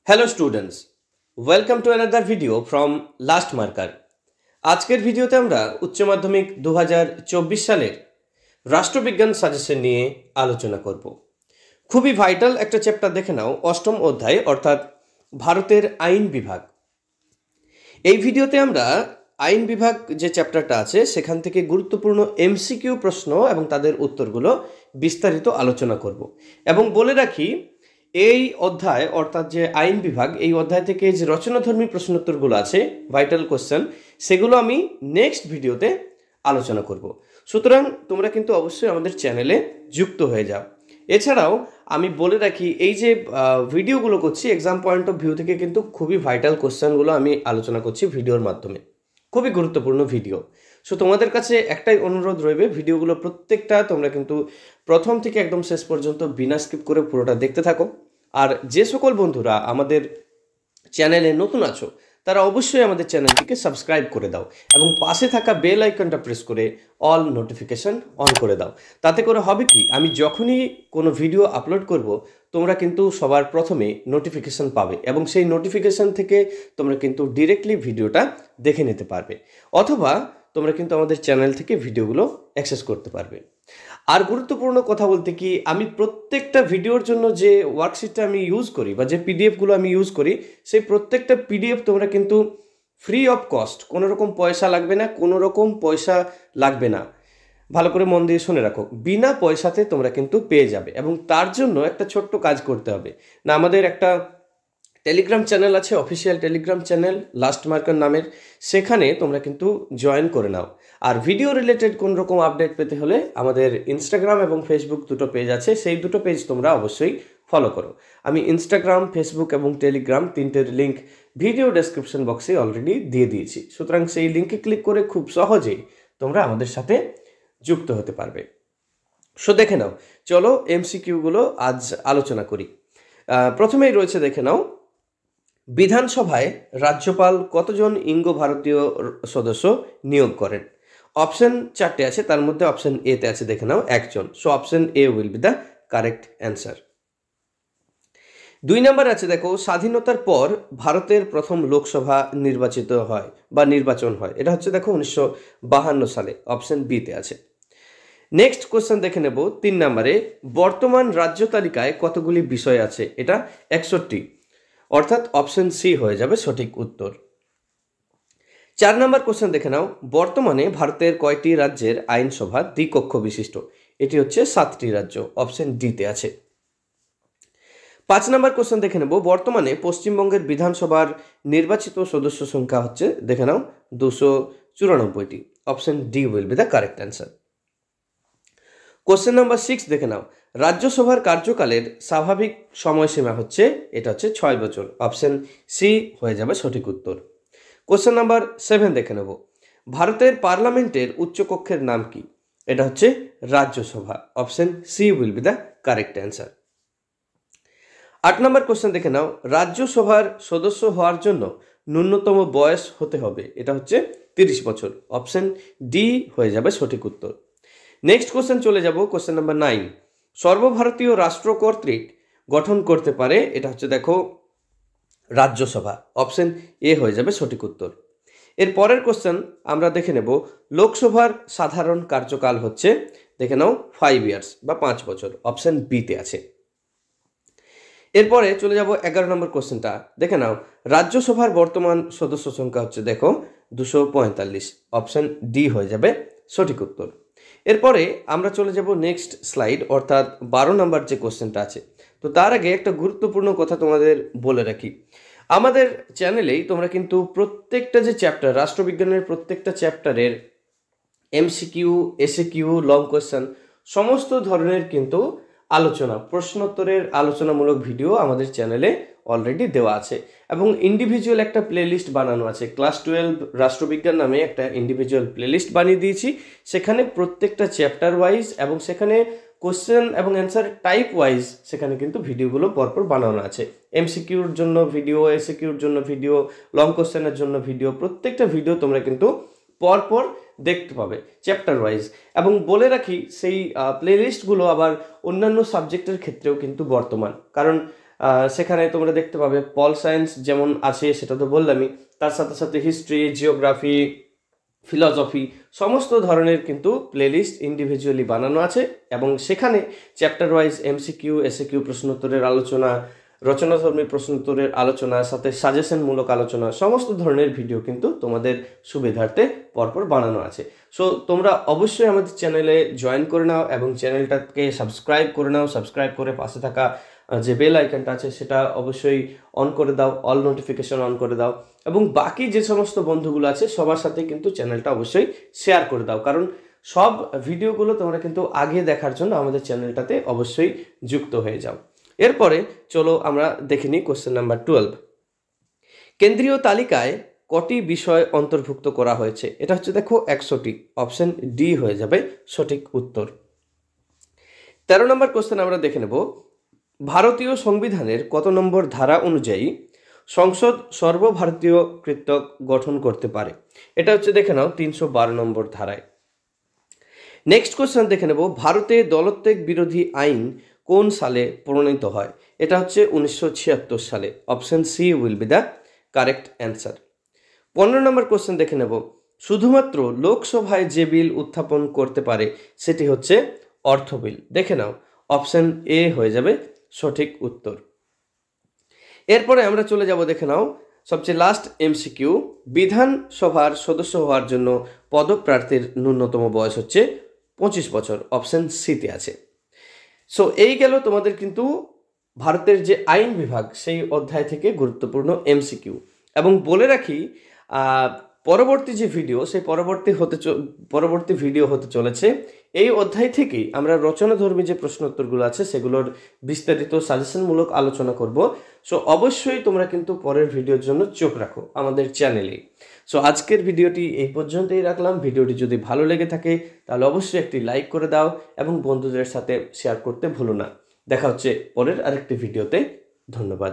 Hello students, welcome to another video from Last Marker. আজকের ভিডিওতে আমরা উচ্চ মাধ্যমিক 2024 সালের রাষ্ট্রবিজ্ঞান সাজেশন নিয়ে আলোচনা করব। খুবই ভাইটাল একটা চ্যাপ্টার দেখে নাও, অষ্টম অধ্যায় অর্থাৎ ভারতের আইন বিভাগ। এই ভিডিওতে আমরা আইন বিভাগ যে চ্যাপ্টারটা আছে সেখান থেকে গুরুত্বপূর্ণ এমসিকিউ প্রশ্ন এবং তাদের উত্তরগুলো বিস্তারিত আলোচনা করব। এবং বলে রাখি, এই অধ্যায় অর্থাৎ যে আইন বিভাগ, এই অধ্যায় থেকে যে রচনাধর্মী প্রশ্নোত্তরগুলো আছে, ভাইটাল কোশ্চেন, সেগুলো আমি নেক্সট ভিডিওতে আলোচনা করব। সুতরাং তোমরা কিন্তু অবশ্যই আমাদের চ্যানেলে যুক্ত হয়ে যাও। এছাড়াও আমি বলে রাখি, এই যে ভিডিওগুলো করছি এক্সাম পয়েন্ট অফ ভিউ থেকে কিন্তু খুবই ভাইটাল কোশ্চেনগুলো আমি আলোচনা করছি ভিডিওর মাধ্যমে, খুবই গুরুত্বপূর্ণ ভিডিও। সো তোমাদের কাছে একটাই অনুরোধ রইবে, ভিডিওগুলো প্রত্যেকটা তোমরা কিন্তু প্রথম থেকে একদম শেষ পর্যন্ত বিনা স্কিপ করে পুরোটা দেখতে থাকো। আর যে সকল বন্ধুরা আমাদের চ্যানেলে নতুন আছো তারা অবশ্যই আমাদের চ্যানেলটিকে সাবস্ক্রাইব করে দাও এবং পাশে থাকা বেল আইকনটা প্রেস করে অল নোটিফিকেশন অন করে দাও। তাতে করে হবে কি, আমি যখনই কোনো ভিডিও আপলোড করব তোমরা কিন্তু সবার প্রথমে নোটিফিকেশন পাবে এবং সেই নোটিফিকেশন থেকে তোমরা কিন্তু ডিরেক্টলি ভিডিওটা দেখে নিতে পারবে, অথবা তোমরা কিন্তু আমাদের চ্যানেল থেকে ভিডিওগুলো অ্যাক্সেস করতে পারবে। আর গুরুত্বপূর্ণ কথা বলতে কি, আমি প্রত্যেকটা ভিডিওর জন্য যে ওয়ার্কশিটটা আমি ইউজ করি বা যে পিডিএফগুলো আমি ইউজ করি, সেই প্রত্যেকটা পিডিএফ তোমরা কিন্তু ফ্রি অফ কস্ট, কোনো রকম পয়সা লাগবে না, কোনো রকম পয়সা লাগবে না, ভালো করে মন দিয়ে শুনে রাখো, বিনা পয়সাতে তোমরা কিন্তু পেয়ে যাবে। এবং তার জন্য একটা ছোট্ট কাজ করতে হবে না, আমাদের একটা টেলিগ্রাম চ্যানেল আছে, official Telegram channel last marker নামের, সেখানে তোমরা কিন্তু জয়েন করে নাও। আর ভিডিও রিলেটেড কোন রকম আপডেট পেতে হলে আমাদের ইনস্টাগ্রাম এবং ফেসবুক দুটো পেজ আছে, সেই দুটো পেজ তোমরা অবশ্যই ফলো করো। আমি ইনস্টাগ্রাম, ফেসবুক এবং টেলিগ্রাম তিনটের লিঙ্ক ভিডিও ডেসক্রিপশন বক্সে অলরেডি দিয়ে দিয়েছি। সুতরাং সেই লিঙ্কে ক্লিক করে খুব সহজেই তোমরা আমাদের সাথে যুক্ত হতে পারবে। সো দেখে নাও, চলো এমসিকিউগুলো আজ আলোচনা করি। প্রথমেই রয়েছে, দেখে নাও, বিধানসভায় রাজ্যপাল কতজন ইঙ্গ ভারতীয় সদস্য নিয়োগ করেন? অপশন চারটে আছে, তার মধ্যে অপশন এ তে আছে, দেখে নাও, একজন। So option A will be the correct answer. 2 নম্বর আছে, দেখো, স্বাধীনতার পর ভারতের প্রথম লোকসভা নির্বাচিত হয় বা নির্বাচন হয়, এটা হচ্ছে দেখো 1952 সালে, অপশন বি তে আছে। নেক্সট কোশ্চেন দেখে নেব 3 নম্বরে, বর্তমান রাজ্য তালিকায় কতগুলি বিষয় আছে? এটা 61, অর্থাৎ অপশন সি হয়ে যাবে সঠিক উত্তর। 4 নম্বর কোশ্চেন দেখে নাও, বর্তমানে ভারতের কয়টি রাজ্যের আইনসভা দ্বিকক্ষ বিশিষ্ট? এটি হচ্ছে 7টি রাজ্য, অপশন ডি তে আছে। 5 নম্বর কোশ্চেন দেখে নেব, বর্তমানে পশ্চিমবঙ্গের বিধানসভার নির্বাচিত সদস্য সংখ্যা হচ্ছে, দেখে নাও, 294টি, option D will be the correct answer. Question number 6 দেখে নাও, রাজ্যসভার কার্যকালের স্বাভাবিক সময়সীমা হচ্ছে, এটা হচ্ছে 6 বছর, অপশন সি হয়ে যাবে সঠিক উত্তর। কোশ্চেন নাম্বার 7 দেখে নেব, ভারতের পার্লামেন্টের উচ্চকক্ষের নাম কি? এটা হচ্ছে Rajya Sabha, option C will be the correct answer. 8 নম্বর কোশ্চেন দেখে নাও, রাজ্যসভার সদস্য হওয়ার জন্য ন্যূনতম বয়স হতে হবে, এটা হচ্ছে 30 বছর, অপশন ডি হয়ে যাবে সঠিক উত্তর। নেক্সট কোশ্চেন চলে যাব, কোশ্চেন নাম্বার 9, সর্বভারতীয় রাষ্ট্র কর্তৃক গঠন করতে পারে, এটা হচ্ছে দেখো রাজ্যসভা, অপশন এ হয়ে যাবে সঠিক উত্তর। এর পরের কোশ্চেন আমরা দেখে নেব, লোকসভার সাধারণ কার্যকাল হচ্ছে, দেখে নাও, 5 ইয়ার্স বা 5 বছর, অপশন বি তে আছে। এরপরে চলে যাব 11 নম্বর কোশ্চেনটা, দেখে নাও, রাজ্যসভার বর্তমান সদস্য সংখ্যা হচ্ছে, দেখো, 245, অপশন ডি হয়ে যাবে সঠিক উত্তর। এরপরে আমরা চলে যাব নেক্সট স্লাইড, অর্থাৎ 12 নম্বর যে কোশ্চেনটা আছে। তো তার আগে একটা গুরুত্বপূর্ণ কথা তোমাদের বলে রাখি, আমাদের চ্যানেলেই তোমরা কিন্তু প্রত্যেকটা যে চ্যাপ্টার, রাষ্ট্রবিজ্ঞানের প্রত্যেকটা চ্যাপ্টারের এমসিকিউ, এসএকিউ, লং কোশ্চেন, সমস্ত ধরনের কিন্তু আলোচনা, প্রশ্নোত্তরের আলোচনামূলক ভিডিও আমাদের চ্যানেলে অলরেডি দেওয়া আছে এবং ইন্ডিভিজুয়াল একটা প্লেলিস্ট বানানো আছে। ক্লাস 12 রাষ্ট্রবিজ্ঞান নামে একটা ইন্ডিভিজুয়াল প্লেলিস্ট বানিয়ে দিয়েছি, সেখানে প্রত্যেকটা চ্যাপ্টার ওয়াইজ এবং সেখানে কোশ্চেন এবং অ্যান্সার টাইপ ওয়াইজ সেখানে কিন্তু ভিডিওগুলো পরপর বানানো আছে। এমসিকিউর জন্য ভিডিও, এসএকিউর জন্য ভিডিও, লং কোশ্চেনের জন্য ভিডিও, প্রত্যেকটা ভিডিও তোমরা কিন্তু পরপর দেখতে পাবে চ্যাপ্টার ওয়াইজ। এবং বলে রাখি, সেই প্লেলিস্টগুলো আবার অন্যান্য সাবজেক্টের ক্ষেত্রেও কিন্তু বর্তমান, কারণ সেখানে তোমরা দেখতে পাবে পল সায়েন্স যেমন আছে সেটা তো বললামই, তার সাথে সাথে হিস্ট্রি, জিওগ্রাফি, ফিলসফি সমস্ত ধরনের কিন্তু প্লেলিস্ট ইন্ডিভিজুয়ালি বানানো আছে এবং সেখানে চ্যাপ্টার ওয়াইজ এমসিকিউ, এসএকিউ প্রশ্নোত্তরের আলোচনা, রচনাধর্মী প্রশ্নোত্তরের আলোচনা, সাথে সাজেশনমূলক আলোচনা, সমস্ত ধরনের ভিডিও কিন্তু তোমাদের সুবিধার্থে পরপর বানানো আছে। সো তোমরা অবশ্যই আমাদের চ্যানেলে জয়েন করে নাও এবং চ্যানেলটাকে সাবস্ক্রাইব করে নাও। সাবস্ক্রাইব করে পাশে থাকা যে বেল আইকনটা আছে সেটা অবশ্যই অন করে দাও, অল নোটিফিকেশন অন করে দাও এবং বাকি যে সমস্ত বন্ধুগুলো আছে সবার সাথে কিন্তু চ্যানেলটা অবশ্যই শেয়ার করে দাও, কারণ সব ভিডিওগুলো তোমরা কিন্তু আগে দেখার জন্য আমাদের চ্যানেলটাতে অবশ্যই যুক্ত হয়ে যাও। এরপরে চলো আমরা দেখে নিই কোশ্চেন নাম্বার 12। কেন্দ্রীয় তালিকায় কটি বিষয় অন্তর্ভুক্ত করা হয়েছে? এটা হচ্ছে দেখো 100টি, অপশন ডি হয়ে যাবে সঠিক উত্তর। 13 নম্বর কোশ্চেন আমরা দেখে নেব, ভারতীয় সংবিধানের কত নম্বর ধারা অনুযায়ী সংসদ সর্বভারতীয় কৃতক গঠন করতে পারে? এটা হচ্ছে দেখে নাও 312 নম্বর ধারায়। নেক্সট কোশ্চেন দেখে নেব, ভারতে দলত্যাগ বিরোধী আইন কোন সালে প্রণীত হয়? এটা হচ্ছে 1976 সালে, option C will be the correct answer. 15 নম্বর কোশ্চেন দেখে নেব, শুধুমাত্র লোকসভায় যে বিল উত্থাপন করতে পারে সেটি হচ্ছে অর্থ বিল। দেখে নাও, অপশন এ হয়ে যাবে সঠিক উত্তর। এরপরে আমরা চলে যাব দেখে নাও সবচেয়ে লাস্ট এমসিকিউ, বিধানসভার সদস্য হওয়ার জন্য পদপ্রার্থীর ন্যূনতম বয়স হচ্ছে 25 বছর, অপশন সিতে আছে। সো এই গেল তোমাদের কিন্তু ভারতের যে আইন বিভাগ সেই অধ্যায় থেকে গুরুত্বপূর্ণ এমসিকিউ। এবং বলে রাখি পরবর্তী যে ভিডিও সেই পরবর্তী ভিডিও হতে চলেছে এই অধ্যায় থেকেই আমরা রচনাধর্মী যে প্রশ্নোত্তরগুলো আছে সেগুলোর বিস্তারিত সাজেশনমূলক আলোচনা করব। সো অবশ্যই তোমরা কিন্তু পরের ভিডিওর জন্য চোখ রাখো আমাদের চ্যানেলে। সো আজকের ভিডিওটি এই পর্যন্তই রাখলাম। ভিডিওটি যদি ভালো লেগে থাকে তাহলে অবশ্যই একটি লাইক করে দাও এবং বন্ধুদের সাথে শেয়ার করতে ভুলো না। দেখা হচ্ছে পরের আরেকটি ভিডিওতে। ধন্যবাদ।